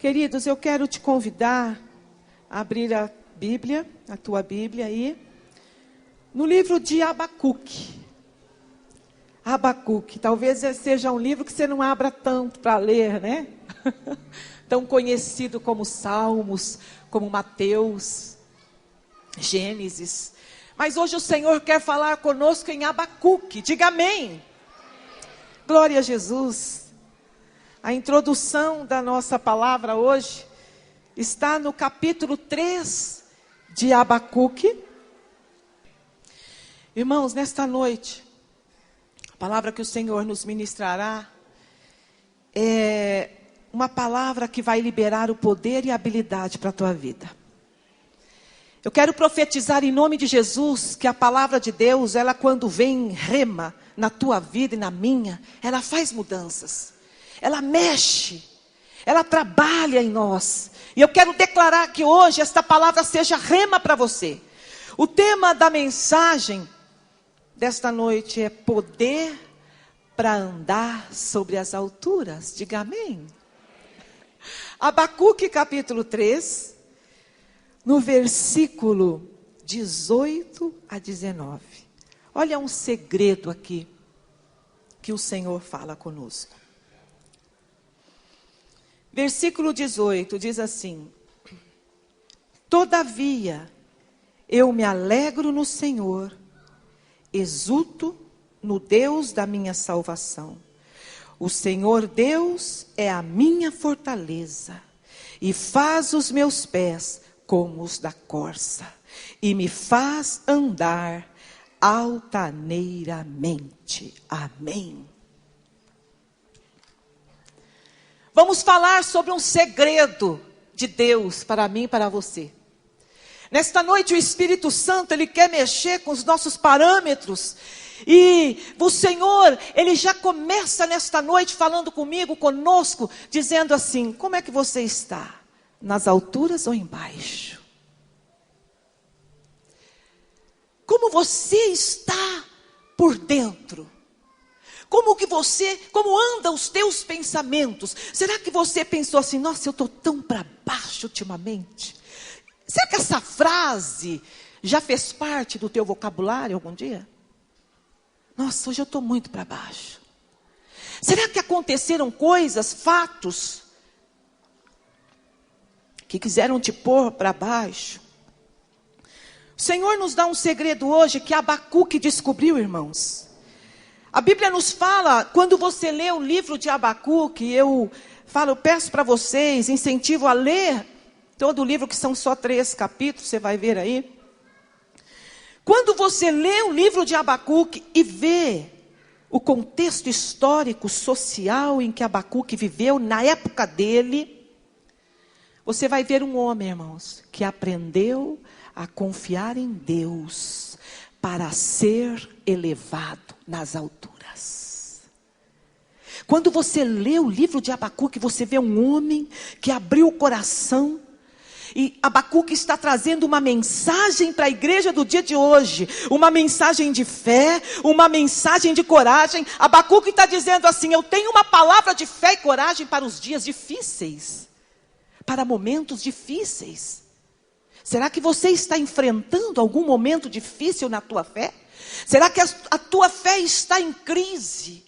Queridos, eu quero te convidar a abrir a Bíblia, a tua Bíblia aí, no livro de Abacuque. Abacuque, talvez seja um livro que você não abra tanto para ler, né? Tão conhecido como Salmos, como Mateus, Gênesis. Mas hoje o Senhor quer falar conosco em Abacuque. Diga amém. Glória a Jesus. A introdução da nossa palavra hoje está no capítulo 3 de Abacuque. Irmãos, nesta noite, a palavra que o Senhor nos ministrará é uma palavra que vai liberar o poder e a habilidade para a tua vida. Eu quero profetizar em nome de Jesus que a palavra de Deus, ela quando vem rema na tua vida e na minha, ela faz mudanças. Ela mexe, ela trabalha em nós. E eu quero declarar que hoje esta palavra seja rema para você. O tema da mensagem desta noite é poder para andar sobre as alturas. Diga amém. Abacuque capítulo 3, no versículo 18 a 19. Olha um segredo aqui que o Senhor fala conosco. Versículo 18 diz assim: Todavia, eu me alegro no Senhor, exulto no Deus da minha salvação. O Senhor Deus é a minha fortaleza, e faz os meus pés como os da corça, e me faz andar altaneiramente. Amém. Vamos falar sobre um segredo de Deus para mim e para você. Nesta noite o Espírito Santo, Ele quer mexer com os nossos parâmetros. E o Senhor, Ele já começa nesta noite falando comigo, conosco, dizendo assim: como é que você está? Nas alturas ou embaixo? Como você está por dentro? Como andam os teus pensamentos? Será que você pensou assim: nossa, eu estou tão para baixo ultimamente? Será que essa frase já fez parte do teu vocabulário algum dia? Nossa, hoje eu estou muito para baixo. Será que aconteceram coisas, fatos, que quiseram te pôr para baixo? O Senhor nos dá um segredo hoje que Abacuque descobriu, irmãos. A Bíblia nos fala, quando você lê o livro de Abacuque, eu peço para vocês, incentivo a ler todo o livro, que são só 3 capítulos, você vai ver aí. Quando você lê o livro de Abacuque e vê o contexto histórico, social em que Abacuque viveu, na época dele, você vai ver um homem, irmãos, que aprendeu a confiar em Deus para ser elevado nas alturas. Quando você lê o livro de Abacuque, você vê um homem que abriu o coração. E Abacuque está trazendo uma mensagem para a igreja do dia de hoje. Uma mensagem de fé, uma mensagem de coragem. Abacuque está dizendo assim: eu tenho uma palavra de fé e coragem para os dias difíceis. Para momentos difíceis. Será que você está enfrentando algum momento difícil na tua fé? Será que a tua fé está em crise?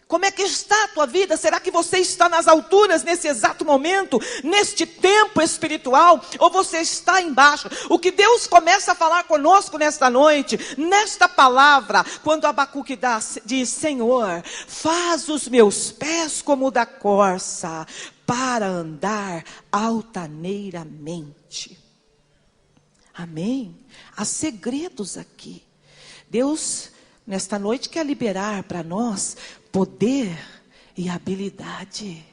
Como é que está a tua vida? Será que você está nas alturas nesse exato momento? Neste tempo espiritual? Ou você está embaixo? O que Deus começa a falar conosco nesta noite, nesta palavra, quando Abacuque diz: Senhor, faz os meus pés como o da corça, para andar altaneiramente. Amém? Há segredos aqui. Deus, nesta noite, quer liberar para nós poder e habilidade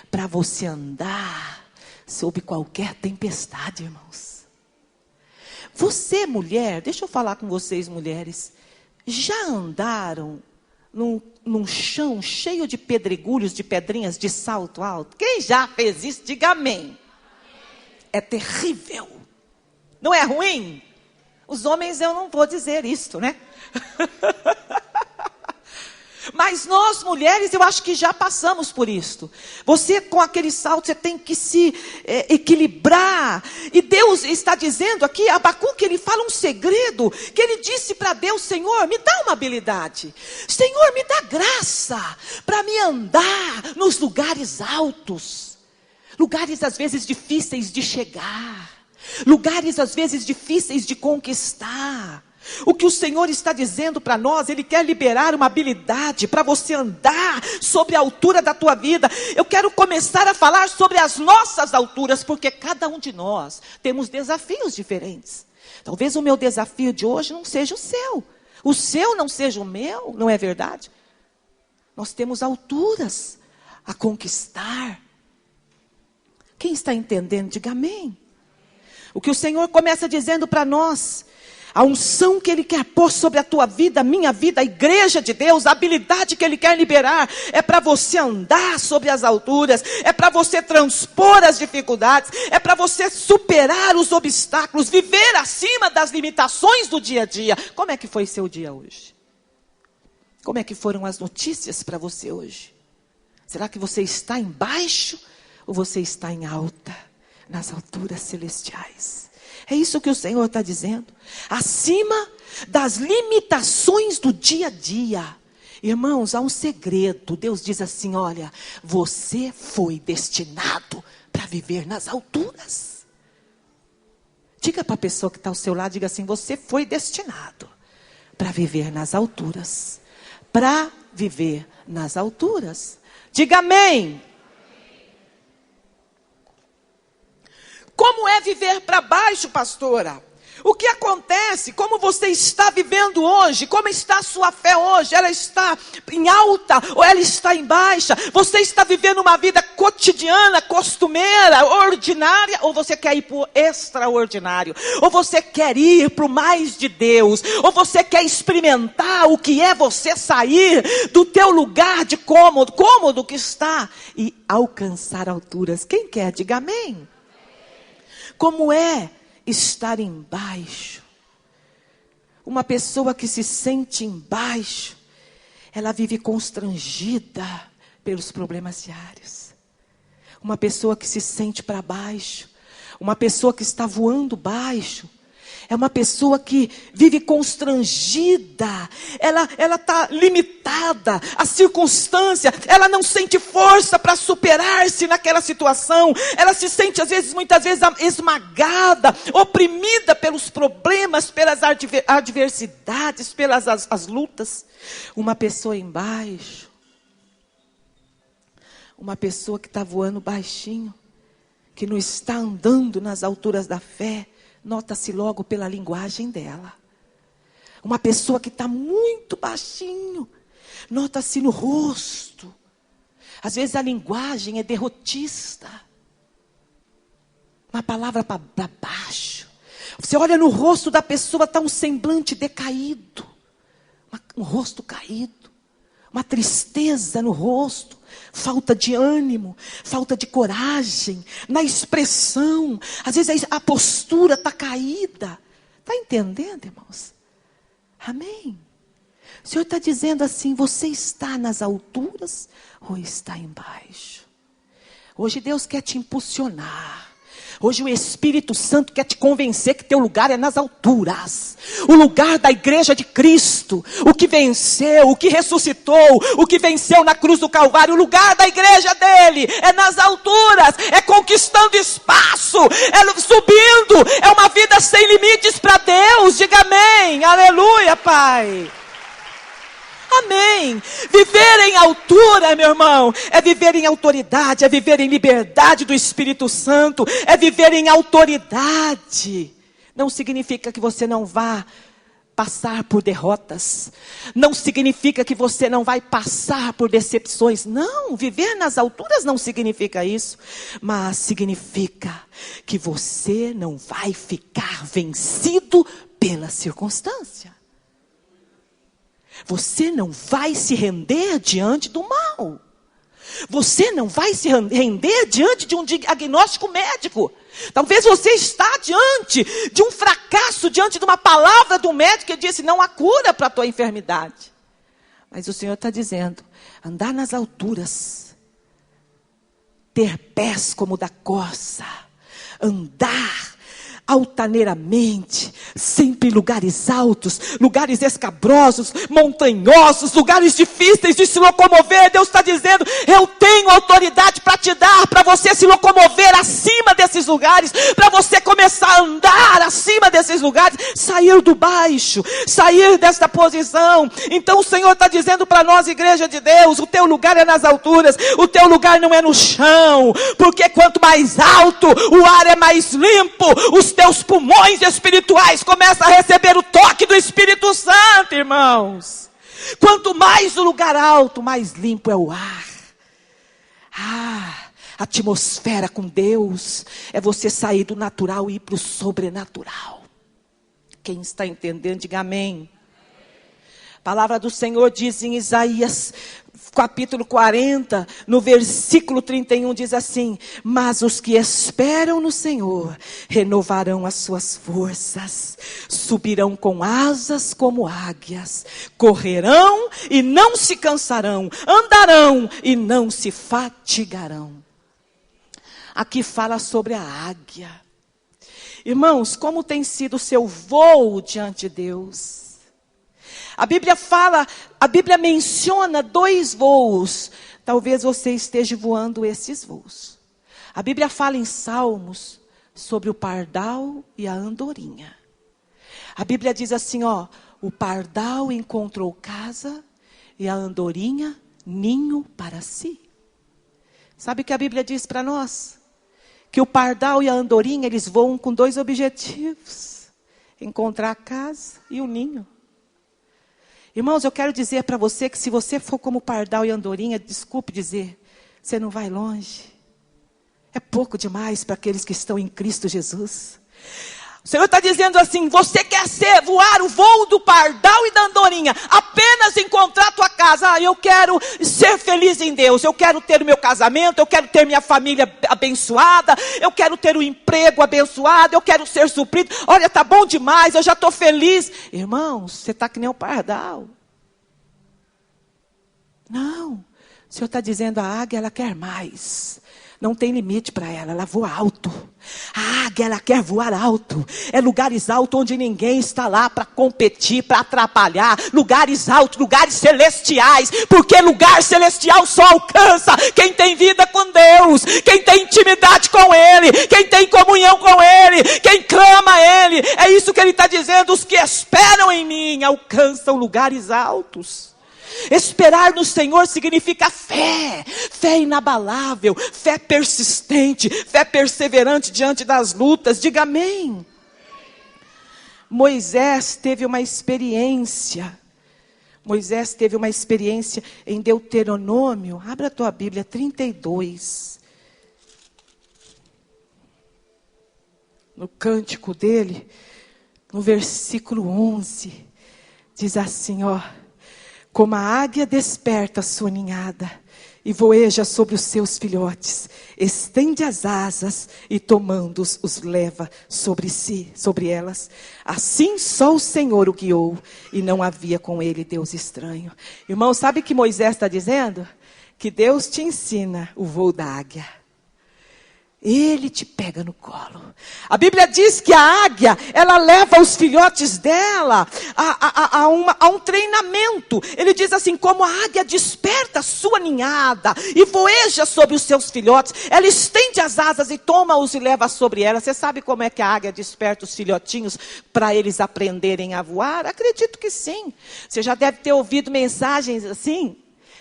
para você andar sob qualquer tempestade, irmãos. Você, mulher, deixa eu falar com vocês, mulheres, já andaram num chão cheio de pedregulhos, de pedrinhas de salto alto? Quem já fez isso, diga amém. É terrível. Não é ruim? Os homens, eu não vou dizer isto, né? Mas nós mulheres, eu acho que já passamos por isso. Você com aquele salto, você tem que se equilibrar. E Deus está dizendo aqui, Abacuque, ele fala um segredo, que ele disse para Deus: Senhor, me dá uma habilidade. Senhor, me dá graça para me andar nos lugares altos. Lugares às vezes difíceis de chegar. Lugares às vezes difíceis de conquistar. O que o Senhor está dizendo para nós, Ele quer liberar uma habilidade para você andar sobre a altura da tua vida. Eu quero começar a falar sobre as nossas alturas, porque cada um de nós temos desafios diferentes. Talvez o meu desafio de hoje não seja o seu não seja o meu, não é verdade? Nós temos alturas a conquistar. Quem está entendendo, diga amém. O que o Senhor começa dizendo para nós, a unção que Ele quer pôr sobre a tua vida, a minha vida, a igreja de Deus, a habilidade que Ele quer liberar, é para você andar sobre as alturas, é para você transpor as dificuldades, é para você superar os obstáculos, viver acima das limitações do dia a dia. Como é que foi seu dia hoje? Como é que foram as notícias para você hoje? Será que você está embaixo ou você está em alta, nas alturas celestiais? É isso que o Senhor está dizendo. Acima das limitações do dia a dia. Irmãos, há um segredo. Deus diz assim: olha, você foi destinado para viver nas alturas. Diga para a pessoa que está ao seu lado, diga assim: você foi destinado para viver nas alturas. Para viver nas alturas. Diga amém. Como é viver para baixo, pastora? O que acontece? Como você está vivendo hoje? Como está a sua fé hoje? Ela está em alta ou ela está em baixa? Você está vivendo uma vida cotidiana, costumeira, ordinária? Ou você quer ir para o extraordinário? Ou você quer ir para o mais de Deus? Ou você quer experimentar o que é você sair do teu lugar de cômodo que está e alcançar alturas? Quem quer? Diga amém. Como é estar embaixo? Uma pessoa que se sente embaixo, ela vive constrangida pelos problemas diários. Uma pessoa que se sente para baixo, uma pessoa que está voando baixo, é uma pessoa que vive constrangida, ela está limitada, a circunstância, ela não sente força para superar-se naquela situação, ela se sente muitas vezes esmagada, oprimida pelos problemas, pelas adversidades, pelas as lutas. Uma pessoa embaixo, uma pessoa que está voando baixinho, que não está andando nas alturas da fé, nota-se logo pela linguagem dela. Uma pessoa que está muito baixinho, nota-se no rosto. Às vezes a linguagem é derrotista. Uma palavra para baixo. Você olha no rosto da pessoa, está um semblante decaído. Um rosto caído. Uma tristeza no rosto. Falta de ânimo, falta de coragem, na expressão. Às vezes a postura está caída. Está entendendo, irmãos? Amém? O Senhor está dizendo assim: você está nas alturas ou está embaixo? Hoje Deus quer te impulsionar. Hoje o Espírito Santo quer te convencer que teu lugar é nas alturas. O lugar da igreja de Cristo. O que venceu, o que ressuscitou, o que venceu na cruz do Calvário. O lugar da igreja dele é nas alturas. É conquistando espaço. É subindo. É uma vida sem limites para Deus. Diga amém. Aleluia, Pai. Amém. Viver em altura, meu irmão, é viver em autoridade, é viver em liberdade do Espírito Santo, é viver em autoridade. Não significa que você não vá passar por derrotas, não significa que você não vai passar por decepções. Não, viver nas alturas não significa isso, mas significa que você não vai ficar vencido pela circunstância. Você não vai se render diante do mal. Você não vai se render diante de um diagnóstico médico. Talvez você está diante de um fracasso, diante de uma palavra do médico que disse: não há cura para a tua enfermidade. Mas o Senhor está dizendo, andar nas alturas, ter pés como da corça, andar altaneiramente, sempre em lugares altos, lugares escabrosos, montanhosos, lugares difíceis de se locomover. Deus está dizendo, eu tenho autoridade para te dar, para você se locomover acima desses lugares, para você começar a andar acima desses lugares, sair do baixo, sair desta posição. Então o Senhor está dizendo para nós, igreja de Deus, o teu lugar é nas alturas, o teu lugar não é no chão, porque quanto mais alto, o ar é mais limpo, os teus pulmões espirituais começam a receber o toque do Espírito Santo, irmãos. Quanto mais o lugar alto, mais limpo é o ar. A atmosfera com Deus é você sair do natural e ir para o sobrenatural. Quem está entendendo, diga amém. A palavra do Senhor diz em Isaías capítulo 40, no versículo 31, diz assim: mas os que esperam no Senhor renovarão as suas forças, subirão com asas como águias, correrão e não se cansarão, andarão e não se fatigarão. Aqui fala sobre a águia. Irmãos, como tem sido o seu voo diante de Deus? A Bíblia menciona 2 voos. Talvez você esteja voando esses voos. A Bíblia fala em Salmos sobre o pardal e a andorinha. A Bíblia diz assim, o pardal encontrou casa e a andorinha ninho para si. Sabe o que a Bíblia diz para nós? Que o pardal e a andorinha, eles voam com 2 objetivos: encontrar a casa e o ninho. Irmãos, eu quero dizer para você que se você for como pardal e andorinha, desculpe dizer, você não vai longe. É pouco demais para aqueles que estão em Cristo Jesus. O Senhor está dizendo assim, você quer voar o voo do pardal e da andorinha, apenas encontrar a tua casa. Eu quero ser feliz em Deus, eu quero ter o meu casamento, eu quero ter minha família abençoada, eu quero ter o emprego abençoado, eu quero ser suprido. Olha, tá bom demais, eu já estou feliz. Irmãos, você está que nem o pardal. Não, o Senhor está dizendo, a águia, ela quer mais. Não tem limite para ela voa alto. A águia, ela quer voar alto. É lugares altos onde ninguém está lá para competir, para atrapalhar. Lugares altos, lugares celestiais. Porque lugar celestial só alcança quem tem vida com Deus. Quem tem intimidade com Ele. Quem tem comunhão com Ele. Quem clama a Ele. É isso que Ele está dizendo. Os que esperam em mim alcançam lugares altos. Esperar no Senhor significa fé, fé inabalável, fé persistente, fé perseverante diante das lutas. Diga amém. Moisés teve uma experiência em Deuteronômio. Abra a tua Bíblia, 32. No cântico dele, no versículo 11, diz assim, como a águia desperta a sua ninhada e voeja sobre os seus filhotes, estende as asas e tomando-os, os leva sobre elas. Assim só o Senhor o guiou e não havia com ele Deus estranho. Irmão, sabe o que Moisés está dizendo? Que Deus te ensina o voo da águia. Ele te pega no colo. A Bíblia diz que a águia, ela leva os filhotes dela a um treinamento. Ele diz assim, como a águia desperta a sua ninhada e voeja sobre os seus filhotes, ela estende as asas e toma-os e leva sobre ela. Você sabe como é que a águia desperta os filhotinhos para eles aprenderem a voar? Acredito que sim. Você já deve ter ouvido mensagens assim.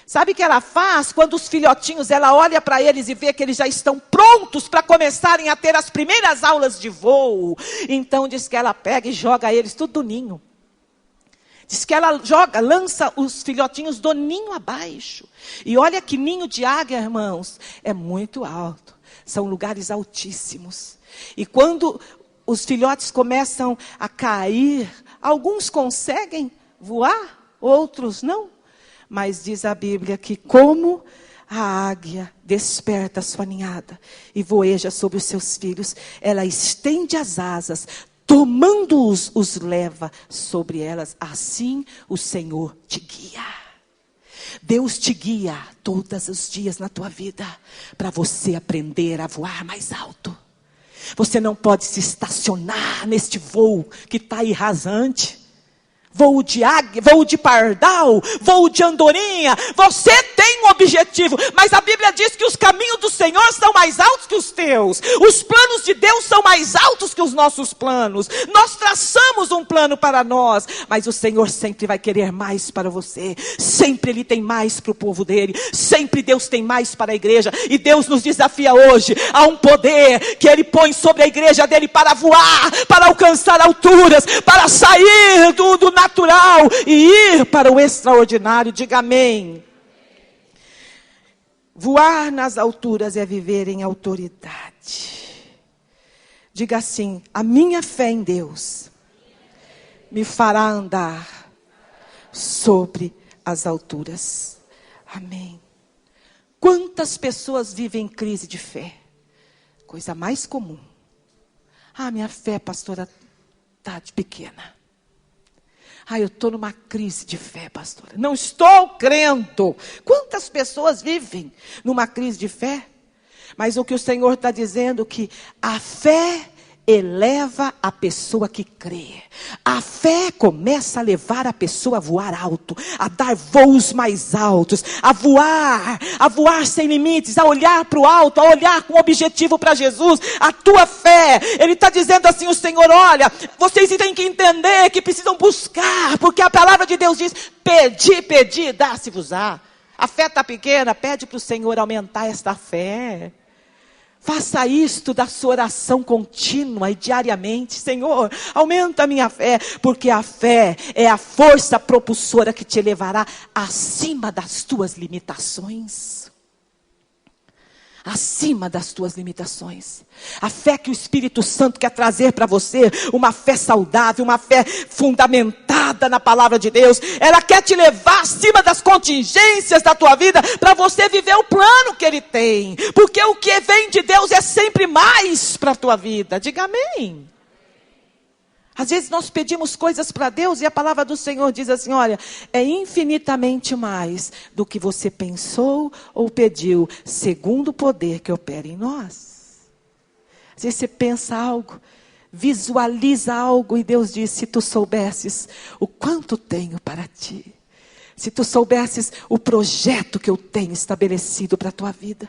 Sabe o que ela faz? Quando os filhotinhos, ela olha para eles e vê que eles já estão prontos para começarem a ter as primeiras aulas de voo. Então diz que ela pega e joga eles tudo do ninho. Diz que ela lança os filhotinhos do ninho abaixo. E olha que ninho de águia, irmãos, é muito alto. São lugares altíssimos. E quando os filhotes começam a cair, alguns conseguem voar, outros não. Mas diz a Bíblia que como a águia desperta a sua ninhada e voeja sobre os seus filhos, ela estende as asas, tomando-os, os leva sobre elas. Assim o Senhor te guia. Deus te guia todos os dias na tua vida para você aprender a voar mais alto. Você não pode se estacionar neste voo que está aí rasante. Voo de águia, voo de pardal, voo de andorinha. Você tem um objetivo, mas a Bíblia diz que os caminhos do Senhor são mais altos que os teus. Os planos de Deus são mais altos que os nossos planos. Nós traçamos um plano para nós, mas o Senhor sempre vai querer mais para você. Sempre Ele tem mais para o povo dele. Sempre Deus tem mais para a igreja. E Deus nos desafia hoje a um poder que Ele põe sobre a igreja dele para voar, para alcançar alturas, para sair do natural e ir para o extraordinário. Diga amém. Voar nas alturas é viver em autoridade. Diga assim: a minha fé em Deus me fará andar sobre as alturas. Amém. Quantas pessoas vivem em crise de fé? Coisa mais comum. Minha fé, pastora, está pequena. Eu estou numa crise de fé, pastora. Não estou crendo. Quantas pessoas vivem numa crise de fé? Mas o que o Senhor está dizendo é que a fé eleva a pessoa que crê. A fé começa a levar a pessoa a voar alto, a dar voos mais altos, a voar sem limites, a olhar para o alto, a olhar com objetivo para Jesus. A tua fé, Ele está dizendo assim, o Senhor: olha, vocês têm que entender que precisam buscar, porque a palavra de Deus diz: pedi, dá-se-vos-á. A fé está pequena, pede para o Senhor aumentar esta fé. Faça isto da sua oração contínua e diariamente. Senhor, aumenta a minha fé, porque a fé é a força propulsora que te levará acima das tuas limitações. Acima das tuas limitações. A fé que o Espírito Santo quer trazer para você, uma fé saudável, uma fé fundamentada na palavra de Deus. Ela quer te levar acima das contingências da tua vida, para você viver o plano que Ele tem. Porque o que vem de Deus é sempre mais para a tua vida. Diga amém. Às vezes nós pedimos coisas para Deus e a palavra do Senhor diz assim: olha, é infinitamente mais do que você pensou ou pediu, segundo o poder que opera em nós. Às vezes você pensa algo, visualiza algo e Deus diz: se tu soubesses o quanto tenho para ti. Se tu soubesses o projeto que eu tenho estabelecido para a tua vida.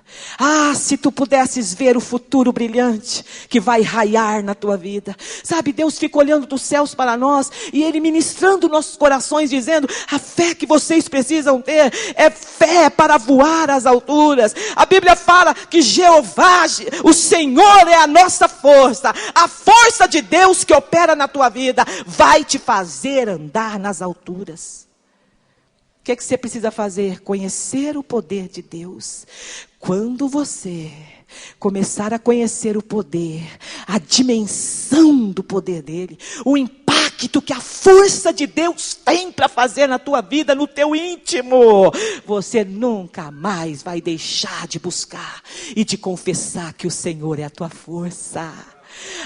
Se tu pudesses ver o futuro brilhante que vai raiar na tua vida. Sabe, Deus fica olhando dos céus para nós e Ele ministrando nossos corações, dizendo: a fé que vocês precisam ter é fé para voar às alturas. A Bíblia fala que Jeová, o Senhor, é a nossa força. A força de Deus que opera na tua vida vai te fazer andar nas alturas. O que é que você precisa fazer? Conhecer o poder de Deus. Quando você começar a conhecer o poder, a dimensão do poder dele, o impacto que a força de Deus tem para fazer na tua vida, no teu íntimo, você nunca mais vai deixar de buscar e de confessar que o Senhor é a tua força.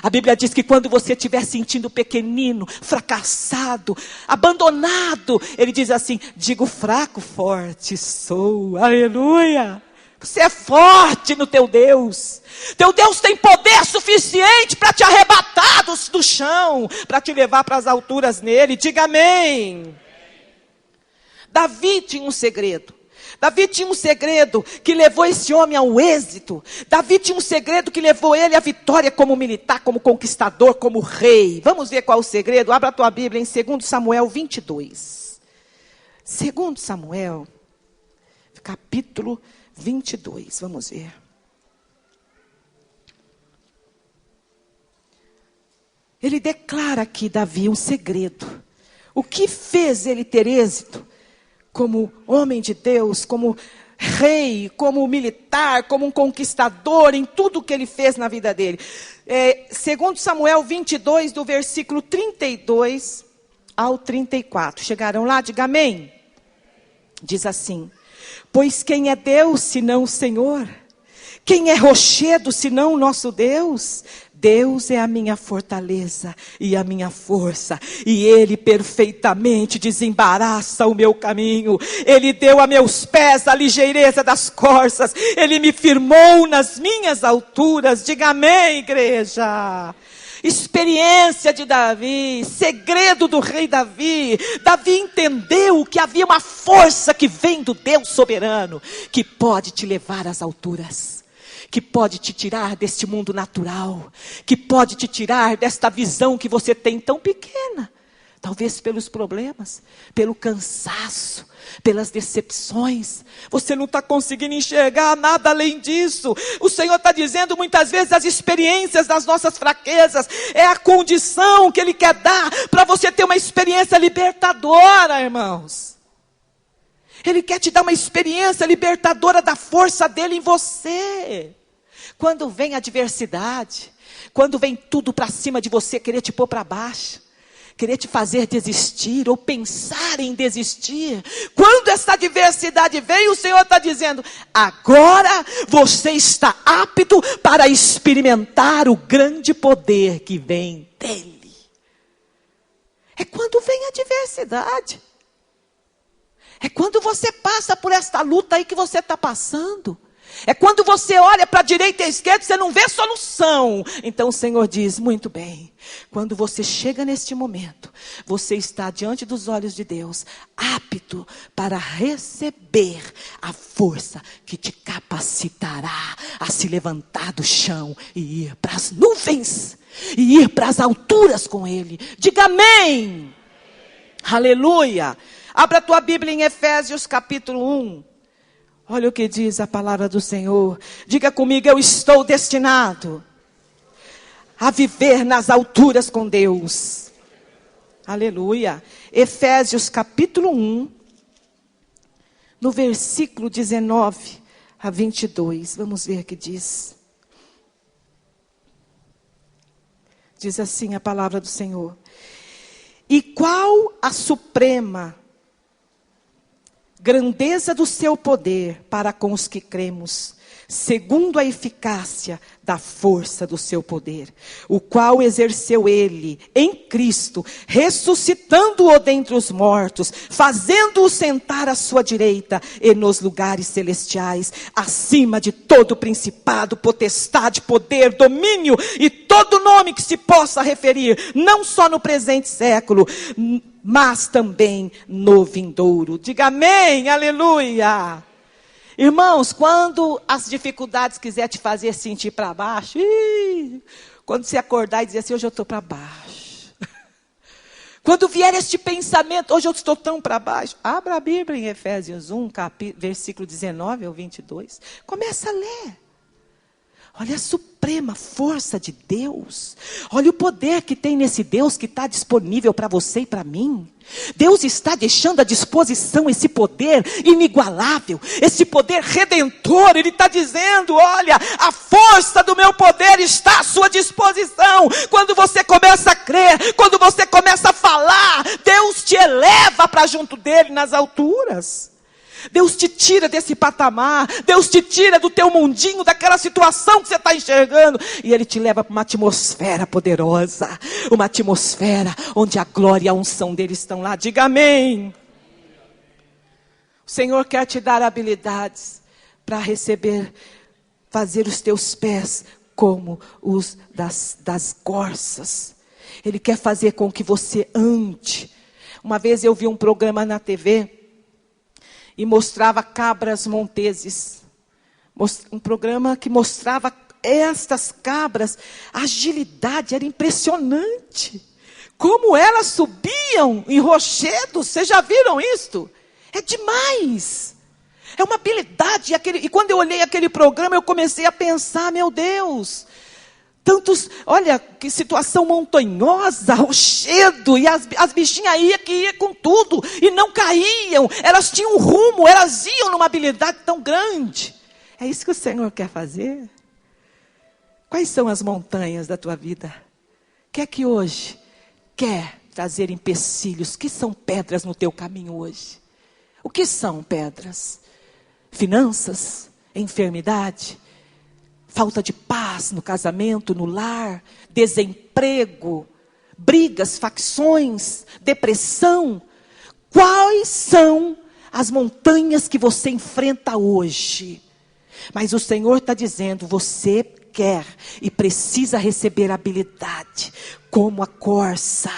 A Bíblia diz que quando você estiver sentindo pequenino, fracassado, abandonado, Ele diz assim: digo fraco, forte sou. Aleluia! Você é forte no teu Deus. Teu Deus tem poder suficiente para te arrebatar do chão, para te levar para as alturas nele. Diga amém. Davi tinha um segredo. Davi tinha um segredo que levou esse homem ao êxito. Davi tinha um segredo que levou ele à vitória como militar, como conquistador, como rei. Vamos ver qual é o segredo? Abra a tua Bíblia em 2 Samuel 22. 2 Samuel, capítulo 22. Vamos ver. Ele declara aqui, Davi, um segredo. O que fez ele ter êxito? Como homem de Deus, como rei, como militar, como um conquistador, em tudo que ele fez na vida dele. 2 Samuel 22, do versículo 32 ao 34. Chegaram lá? Diga amém. Diz assim: pois quem é Deus senão o Senhor? Quem é rochedo senão o nosso Deus? Deus é a minha fortaleza e a minha força, e Ele perfeitamente desembaraça o meu caminho. Ele deu a meus pés a ligeireza das corças, Ele me firmou nas minhas alturas. Diga amém, igreja. Experiência de Davi, segredo do rei Davi. Davi entendeu que havia uma força que vem do Deus soberano, que pode te levar às alturas, que pode te tirar deste mundo natural, que pode te tirar desta visão que você tem tão pequena. Talvez pelos problemas, pelo cansaço, pelas decepções. Você não está conseguindo enxergar nada além disso. O Senhor está dizendo muitas vezes as experiências das nossas fraquezas é a condição que Ele quer dar para você ter uma experiência libertadora, irmãos. Ele quer te dar uma experiência libertadora da força dEle em você. Quando vem a adversidade, quando vem tudo para cima de você, querer te pôr para baixo, querer te fazer desistir ou pensar em desistir. Quando essa adversidade vem, o Senhor está dizendo: agora você está apto para experimentar o grande poder que vem dEle. É quando vem a adversidade. É quando você passa por esta luta aí que você está passando. É quando você olha para a direita e a esquerda e você não vê solução. Então o Senhor diz: muito bem, quando você chega neste momento, você está diante dos olhos de Deus, apto para receber a força que te capacitará a se levantar do chão e ir para as nuvens, e ir para as alturas com Ele. Diga amém. Aleluia. Abra a tua Bíblia em Efésios capítulo 1. Olha o que diz a palavra do Senhor. Diga comigo: eu estou destinado a viver nas alturas com Deus. Aleluia. Efésios capítulo 1, no versículo 19 a 22. Vamos ver o que diz. Diz assim a palavra do Senhor: e qual a suprema grandeza do seu poder para com os que cremos, segundo a eficácia da força do seu poder, o qual exerceu Ele em Cristo, ressuscitando-o dentre os mortos, fazendo-o sentar à sua direita e nos lugares celestiais, acima de todo principado, potestade, poder, domínio e todo nome que se possa referir, não só no presente século, mas também no vindouro. Diga amém, aleluia. Irmãos, quando as dificuldades quiser te fazer sentir para baixo, quando você acordar e dizer assim: hoje eu estou para baixo. Quando vier este pensamento: hoje eu estou tão para baixo. Abra a Bíblia em Efésios 1, versículo 19 ao 22. Começa a ler. Olha a suprema força de Deus. Olha o poder que tem nesse Deus que está disponível para você e para mim. Deus está deixando à disposição esse poder inigualável, esse poder redentor. Ele está dizendo: olha, a força do meu poder está à sua disposição. Quando você começa a crer, quando você começa a falar, Deus te eleva para junto dele nas alturas. Deus te tira desse patamar, Deus te tira do teu mundinho, daquela situação que você está enxergando, e Ele te leva para uma atmosfera poderosa, uma atmosfera onde a glória e a unção dele estão lá. Diga amém. O Senhor quer te dar habilidades para receber, fazer os teus pés como os das corças. Ele quer fazer com que você ande. Uma vez eu vi um programa na TV e mostrava cabras monteses. Um programa que mostrava estas cabras. A agilidade era impressionante. Como elas subiam em rochedos. Vocês já viram isto? É demais. É uma habilidade. E quando eu olhei aquele programa, eu comecei a pensar: meu Deus, tantos, olha que situação montanhosa, rochedo, e as bichinhas iam com tudo, e não caíam, elas tinham um rumo, elas iam numa habilidade tão grande. É isso que o Senhor quer fazer? Quais são as montanhas da tua vida? O que é que hoje quer trazer empecilhos? O que são pedras no teu caminho hoje? O que são pedras? Finanças? Enfermidade? falta de paz no casamento, no lar, desemprego, brigas, facções, depressão. Quais são as montanhas que você enfrenta hoje? Mas o Senhor está dizendo, você quer e precisa receber habilidade, como a corça,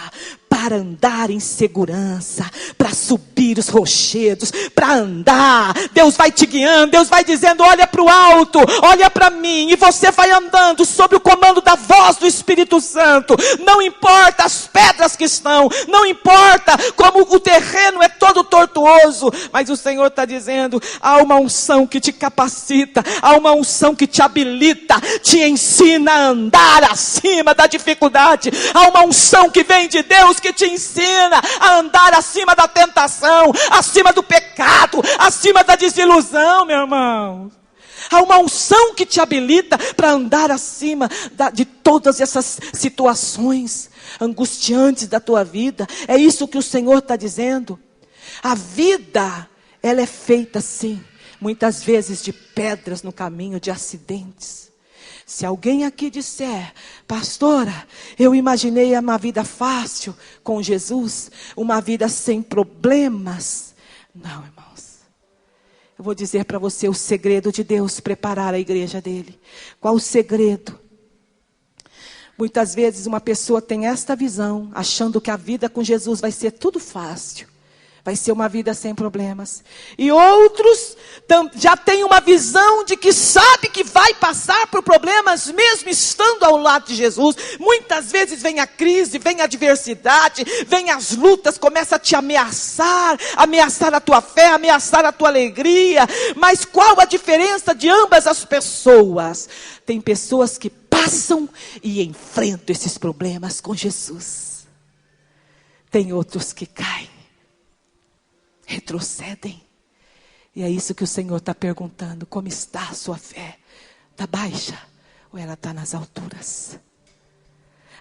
para andar em segurança, para subir os rochedos, para andar. Deus vai te guiando, Deus vai dizendo, olha para o alto, olha para mim, e você vai andando sob o comando da voz do Espírito Santo. Não importa as pedras que estão, não importa como o terreno é todo tortuoso, mas o Senhor está dizendo, há uma unção que te capacita, há uma unção que te habilita, te ensina a andar acima da dificuldade, há uma unção que vem de Deus, que te ensina a andar acima da tentação, acima do pecado, acima da desilusão, meu irmão. Há uma unção que te habilita para andar acima de todas essas situações angustiantes da tua vida. É isso que o Senhor está dizendo. A vida, ela é feita assim, muitas vezes de pedras no caminho, de acidentes. Se alguém aqui disser, pastora, eu imaginei uma vida fácil com Jesus, uma vida sem problemas. Não, irmãos. Eu vou dizer para você o segredo de Deus preparar a igreja dele. Qual o segredo? Muitas vezes uma pessoa tem esta visão, achando que a vida com Jesus vai ser tudo fácil. Vai ser uma vida sem problemas. E outros já têm uma visão de que sabe que vai passar por problemas mesmo estando ao lado de Jesus. Muitas vezes vem a crise, vem a adversidade, vem as lutas, começa a te ameaçar a tua fé, ameaçar a tua alegria. Mas qual a diferença de ambas as pessoas? Tem pessoas que passam e enfrentam esses problemas com Jesus. Tem outros que caem, retrocedem. E é isso que o Senhor está perguntando. Como está a sua fé? Está baixa ou ela está nas alturas?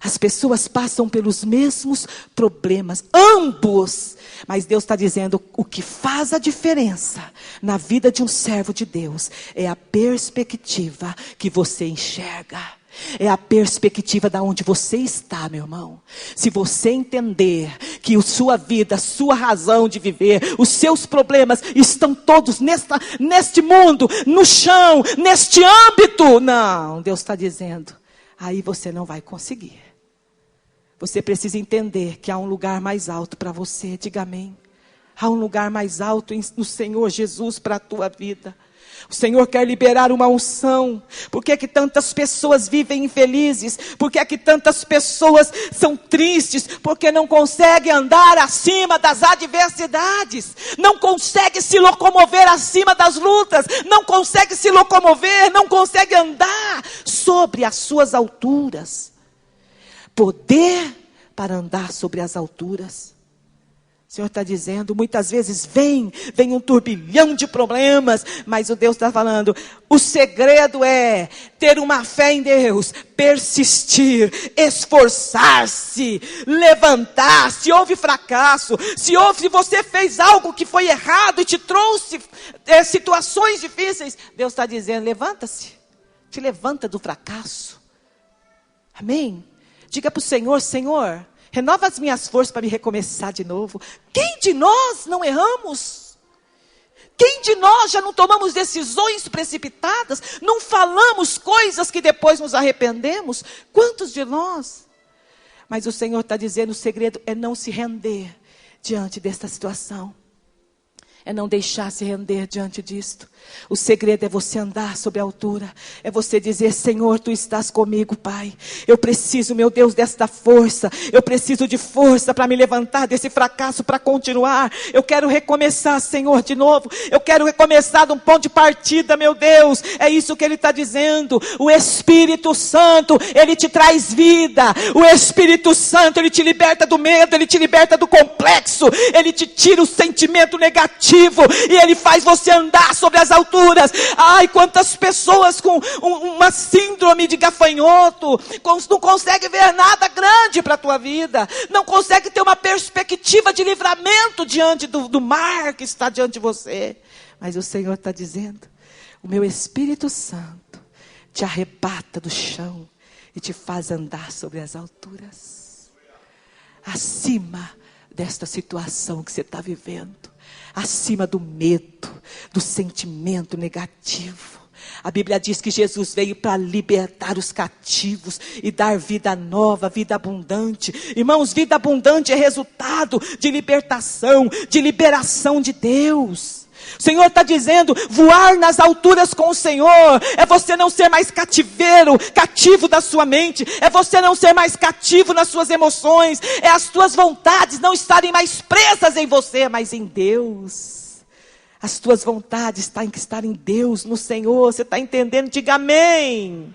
As pessoas passam pelos mesmos problemas, ambos. Mas Deus está dizendo, o que faz a diferença na vida de um servo de Deus é a perspectiva que você enxerga. É a perspectiva da onde você está, meu irmão. Se você entender que a sua vida, a sua razão de viver, os seus problemas estão todos neste mundo, no chão, neste âmbito. Não, Deus está dizendo, aí você não vai conseguir. Você precisa entender que há um lugar mais alto para você, diga amém. Há um lugar mais alto no Senhor Jesus para a tua vida. O Senhor quer liberar uma unção. Por que que tantas pessoas vivem infelizes? Por que que tantas pessoas são tristes? Porque não conseguem andar acima das adversidades. Não conseguem se locomover acima das lutas. Não conseguem se locomover, não conseguem andar sobre as suas alturas. Poder para andar sobre as alturas. O Senhor está dizendo, muitas vezes vem um turbilhão de problemas, mas o Deus está falando, o segredo é ter uma fé em Deus, persistir, esforçar-se, levantar. Se houve fracasso, se você fez algo que foi errado e te trouxe situações difíceis, Deus está dizendo, levanta-se, te levanta do fracasso. Amém? Diga para o Senhor, Senhor, renova as minhas forças para me recomeçar de novo. Quem de nós não erramos? Quem de nós já não tomamos decisões precipitadas? Não falamos coisas que depois nos arrependemos? Quantos de nós? Mas o Senhor está dizendo, o segredo é não se render diante desta situação. É não deixar se render diante disto. O segredo é você andar sobre a altura. É você dizer, Senhor, Tu estás comigo, Pai. Eu preciso, meu Deus, desta força. Eu preciso de força para me levantar desse fracasso, para continuar. Eu quero recomeçar, Senhor, de novo. Eu quero recomeçar de um ponto de partida, meu Deus. É isso que Ele está dizendo. O Espírito Santo, Ele te traz vida. O Espírito Santo, Ele te liberta do medo, Ele te liberta do complexo. Ele te tira o sentimento negativo. E Ele faz você andar sobre as alturas. Ai, quantas pessoas com uma síndrome de gafanhoto não conseguem ver nada grande para a tua vida, não conseguem ter uma perspectiva de livramento diante do mar que está diante de você. Mas o Senhor está dizendo, o meu Espírito Santo te arrebata do chão e te faz andar sobre as alturas. Acima desta situação que você está vivendo, acima do medo, do sentimento negativo. A Bíblia diz que Jesus veio para libertar os cativos e dar vida nova, vida abundante. Irmãos, vida abundante é resultado de libertação, de liberação de Deus. O Senhor está dizendo, voar nas alturas com o Senhor é você não ser mais cativo da sua mente, é você não ser mais cativo nas suas emoções, é as tuas vontades não estarem mais presas em você, mas em Deus. As tuas vontades têm que estar em Deus, no Senhor. Você está entendendo? Diga amém.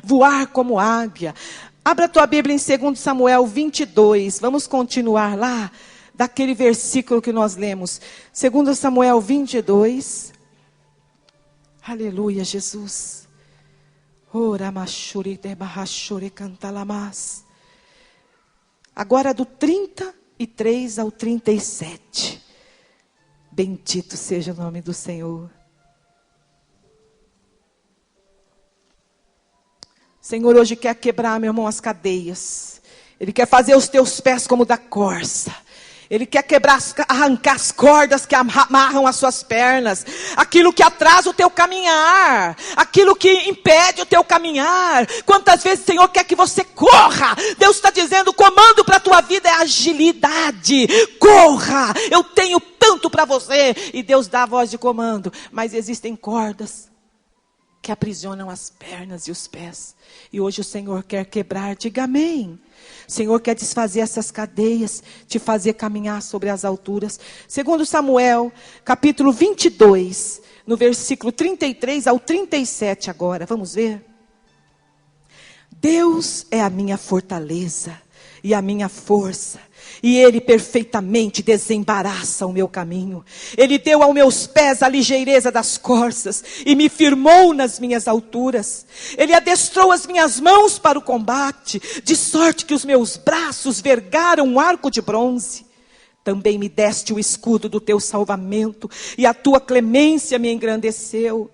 Voar como águia. Abra a tua Bíblia em 2 Samuel 22. Vamos continuar lá, daquele versículo que nós lemos. 2 Samuel 22. Aleluia, Jesus. Agora do 33 ao 37. Bendito seja o nome do Senhor. O Senhor hoje quer quebrar, meu irmão, as cadeias. Ele quer fazer os teus pés como da corça. Ele quer arrancar as cordas que amarram as suas pernas. Aquilo que atrasa o teu caminhar. Aquilo que impede o teu caminhar. Quantas vezes o Senhor quer que você corra? Deus está dizendo, o comando para a tua vida é agilidade. Corra, eu tenho tanto para você. E Deus dá a voz de comando. Mas existem cordas que aprisionam as pernas e os pés. E hoje o Senhor quer quebrar, diga amém. O Senhor quer desfazer essas cadeias, te fazer caminhar sobre as alturas. 2 Samuel, capítulo 22, no versículo 33 ao 37 agora, vamos ver? Deus é a minha fortaleza e a minha força. E Ele perfeitamente desembaraça o meu caminho. Ele deu aos meus pés a ligeireza das corças e me firmou nas minhas alturas. Ele adestrou as minhas mãos para o combate, de sorte que os meus braços vergaram um arco de bronze. Também me deste o escudo do teu salvamento e a tua clemência me engrandeceu.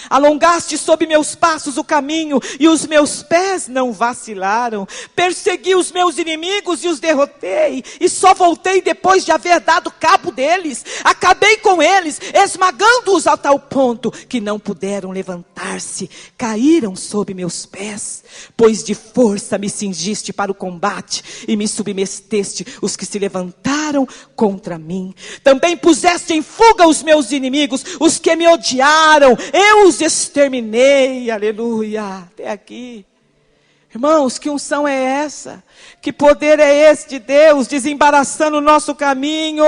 Alongaste sob meus passos o caminho e os meus pés não vacilaram. Persegui os meus inimigos e os derrotei, e só voltei depois de haver dado cabo deles. Acabei com eles, esmagando-os a tal ponto que não puderam levantar-se, caíram sob meus pés. Pois de força me cingiste para o combate e me submeteste os que se levantaram contra mim. Também puseste em fuga os meus inimigos, os que me odiaram. Eu os exterminei, aleluia, até aqui. Irmãos, que unção é essa? Que poder é esse de Deus, desembaraçando o nosso caminho?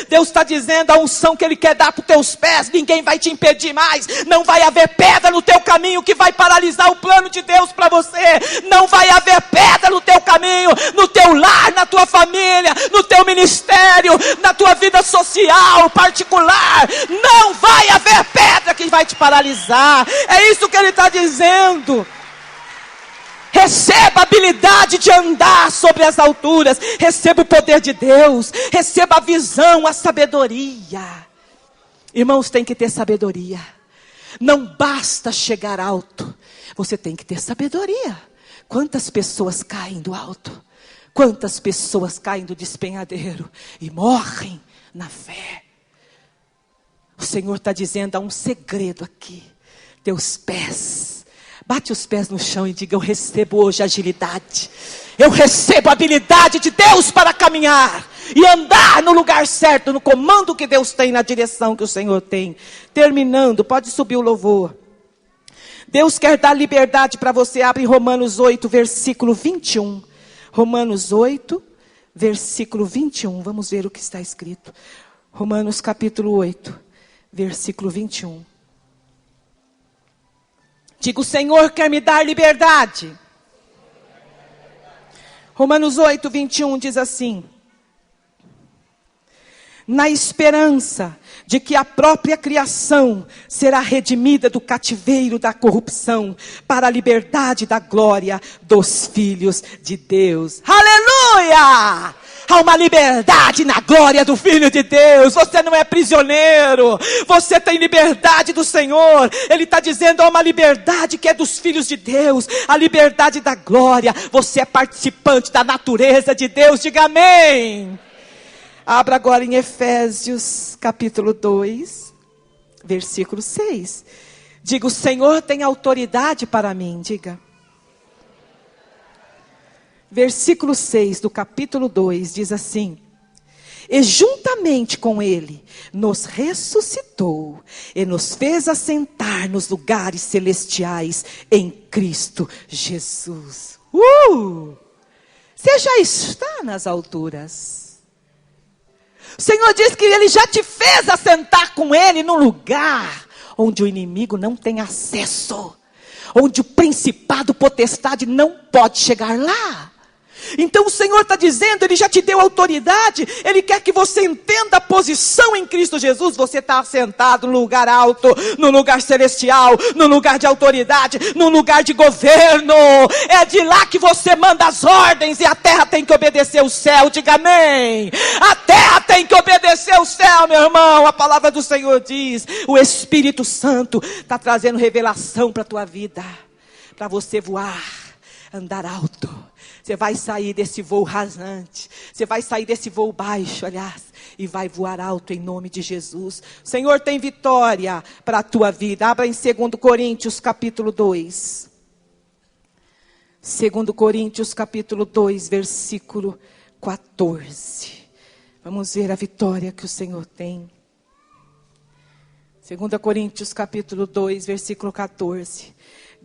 Deus está dizendo, a unção que Ele quer dar para os teus pés, ninguém vai te impedir mais. Não vai haver pedra no teu caminho que vai paralisar o plano de Deus para você. Não vai haver pedra no teu caminho, no teu lar, na tua família, no teu ministério, na tua vida social, particular. Não vai haver pedra que vai te paralisar. É isso que Ele está dizendo. Receba a habilidade de andar sobre as alturas. Receba o poder de Deus. Receba a visão, a sabedoria. Irmãos, tem que ter sabedoria. Não basta chegar alto. Você tem que ter sabedoria. Quantas pessoas caem do alto? Quantas pessoas caem do despenhadeiro e morrem na fé? O Senhor está dizendo, há um segredo aqui. Teus pés. Bate os pés no chão e diga, eu recebo hoje agilidade. Eu recebo a habilidade de Deus para caminhar e andar no lugar certo, no comando que Deus tem, na direção que o Senhor tem. Terminando, pode subir o louvor. Deus quer dar liberdade para você. Abre Romanos 8, versículo 21. Romanos 8, versículo 21. Vamos ver o que está escrito. Romanos capítulo 8, versículo 21. Diga, o Senhor quer me dar liberdade. Romanos 8, 21 diz assim. Na esperança de que a própria criação será redimida do cativeiro da corrupção para a liberdade da glória dos filhos de Deus. Aleluia! Há uma liberdade na glória do Filho de Deus. Você não é prisioneiro. Você tem liberdade do Senhor. Ele está dizendo, há uma liberdade que é dos filhos de Deus. A liberdade da glória. Você é participante da natureza de Deus. Diga amém. Abra agora em Efésios capítulo 2, versículo 6. Diga, o Senhor tem autoridade para mim. Diga. Versículo 6 do capítulo 2 diz assim: e juntamente com ele nos ressuscitou e nos fez assentar nos lugares celestiais em Cristo Jesus. Você já está nas alturas. O Senhor diz que ele já te fez assentar com ele num lugar onde o inimigo não tem acesso, onde o principado, potestade não pode chegar lá. Então o Senhor está dizendo, Ele já te deu autoridade, Ele quer que você entenda a posição em Cristo Jesus. Você está assentado no lugar alto, no lugar celestial, no lugar de autoridade, no lugar de governo. É de lá que você manda as ordens e a terra tem que obedecer o céu. Diga amém. A terra tem que obedecer o céu, meu irmão. A palavra do Senhor diz, o Espírito Santo está trazendo revelação para a tua vida, para você voar, andar alto. Você vai sair desse voo rasante. Você vai sair desse voo baixo, aliás. E vai voar alto em nome de Jesus. O Senhor tem vitória para a tua vida. Abra em 2 Coríntios capítulo 2. 2 Coríntios capítulo 2, versículo 14. Vamos ver a vitória que o Senhor tem. 2 Coríntios capítulo 2, versículo 14.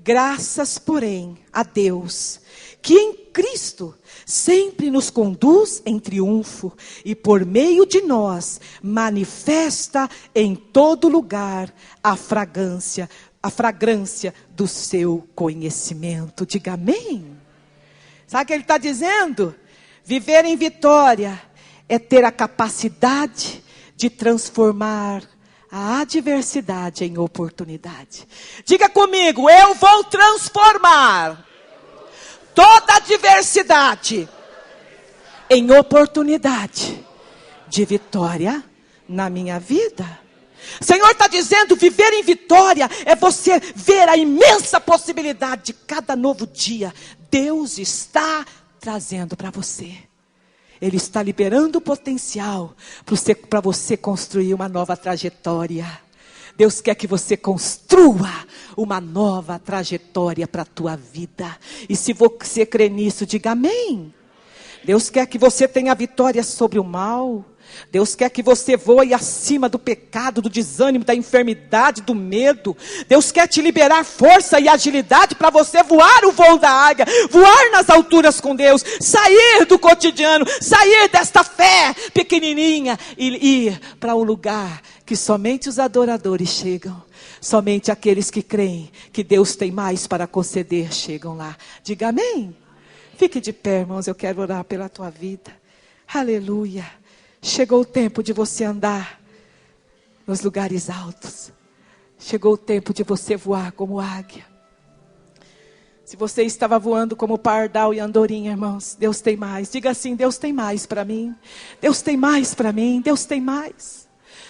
Graças, porém, a Deus, que em Cristo sempre nos conduz em triunfo e por meio de nós manifesta em todo lugar a fragrância do seu conhecimento. Diga amém. Sabe o que ele está dizendo? Viver em vitória é ter a capacidade de transformar a adversidade em oportunidade. Diga comigo, eu vou transformar toda adversidade em oportunidade de vitória na minha vida. O Senhor está dizendo, viver em vitória é você ver a imensa possibilidade de cada novo dia. Deus está trazendo para você. Ele está liberando o potencial para você construir uma nova trajetória. Deus quer que você construa uma nova trajetória para a tua vida. E se você crê nisso, diga amém. Deus quer que você tenha vitória sobre o mal. Deus quer que você voe acima do pecado, do desânimo, da enfermidade, do medo. Deus quer te liberar força e agilidade para você voar o voo da águia, voar nas alturas com Deus, sair do cotidiano, sair desta fé pequenininha e ir para um lugar que somente os adoradores chegam. Somente aqueles que creem que Deus tem mais para conceder chegam lá. Diga amém. Fique de pé, irmãos, eu quero orar pela tua vida. Aleluia. Chegou o tempo de você andar nos lugares altos. Chegou o tempo de você voar como águia. Se você estava voando como pardal e andorinha, irmãos, Deus tem mais. Diga assim, Deus tem mais para mim. Deus tem mais para mim. Deus tem mais.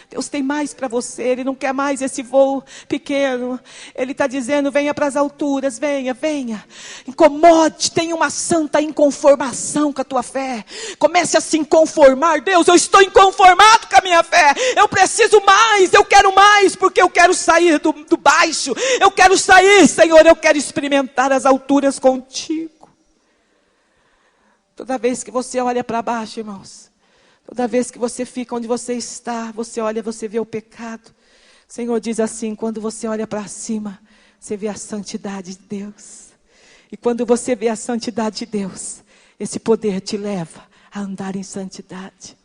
Deus tem mais para você. Ele não quer mais esse voo pequeno. Ele está dizendo, venha para as alturas, venha, venha. Incomode, tenha uma santa inconformação com a tua fé. Comece a se inconformar. Deus, eu estou inconformado com a minha fé. Eu preciso mais, eu quero mais, porque eu quero sair do baixo. Eu quero sair, Senhor, eu quero experimentar as alturas contigo. Toda vez que você olha para baixo, irmãos, toda vez que você fica onde você está, você olha, você vê o pecado. O Senhor diz assim, quando você olha para cima, você vê a santidade de Deus. E quando você vê a santidade de Deus, esse poder te leva a andar em santidade.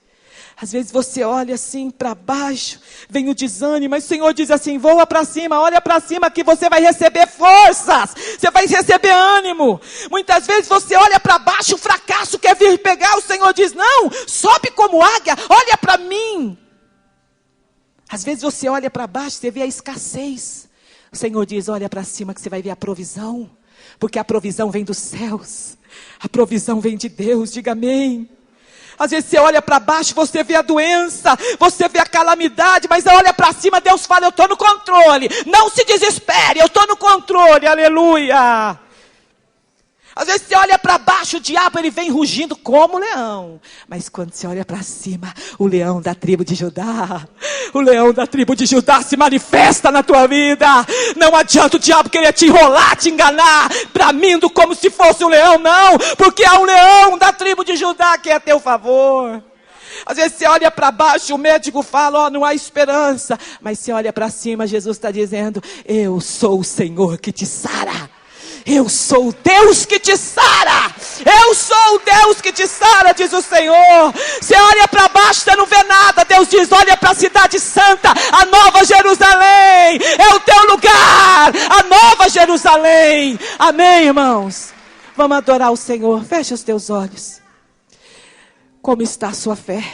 Às vezes você olha assim para baixo, vem o desânimo, mas o Senhor diz assim, voa para cima, olha para cima que você vai receber forças, você vai receber ânimo. Muitas vezes você olha para baixo, o fracasso quer vir pegar, o Senhor diz, não, sobe como águia, olha para mim. Às vezes você olha para baixo, você vê a escassez. O Senhor diz, olha para cima que você vai ver a provisão, porque a provisão vem dos céus, a provisão vem de Deus, diga amém. Às vezes você olha para baixo, você vê a doença, você vê a calamidade, mas olha para cima, Deus fala, eu estou no controle. Não se desespere, eu estou no controle, aleluia. Às vezes você olha para baixo, o diabo ele vem rugindo como leão. Mas quando você olha para cima, o leão da tribo de Judá, o leão da tribo de Judá se manifesta na tua vida. Não adianta o diabo querer te enrolar, te enganar, bramindo como se fosse um leão, não. Porque há um leão da tribo de Judá que é a teu favor. Às vezes você olha para baixo, o médico fala, não há esperança. Mas você olha para cima, Jesus está dizendo, eu sou o Senhor que te sara. Eu sou o Deus que te sara. Eu sou o Deus que te sara, diz o Senhor. Você olha para baixo, você não vê nada. Deus diz, olha para a cidade santa, a nova Jerusalém. É o teu lugar, a nova Jerusalém. Amém, irmãos? Vamos adorar o Senhor. Feche os teus olhos. Como está a sua fé?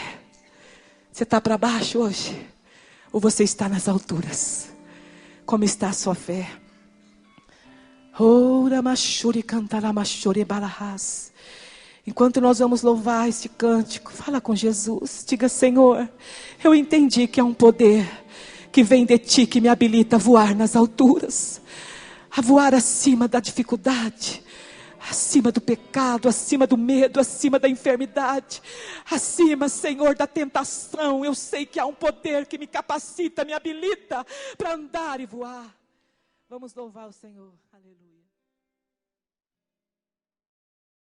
Você está para baixo hoje? Ou você está nas alturas? Como está a sua fé? Enquanto nós vamos louvar este cântico, fala com Jesus, diga, Senhor, eu entendi que é um poder que vem de ti, que me habilita a voar nas alturas, a voar acima da dificuldade, acima do pecado, acima do medo, acima da enfermidade, acima, Senhor, da tentação. Eu sei que há um poder que me capacita, me habilita para andar e voar. Vamos louvar o Senhor. Aleluia.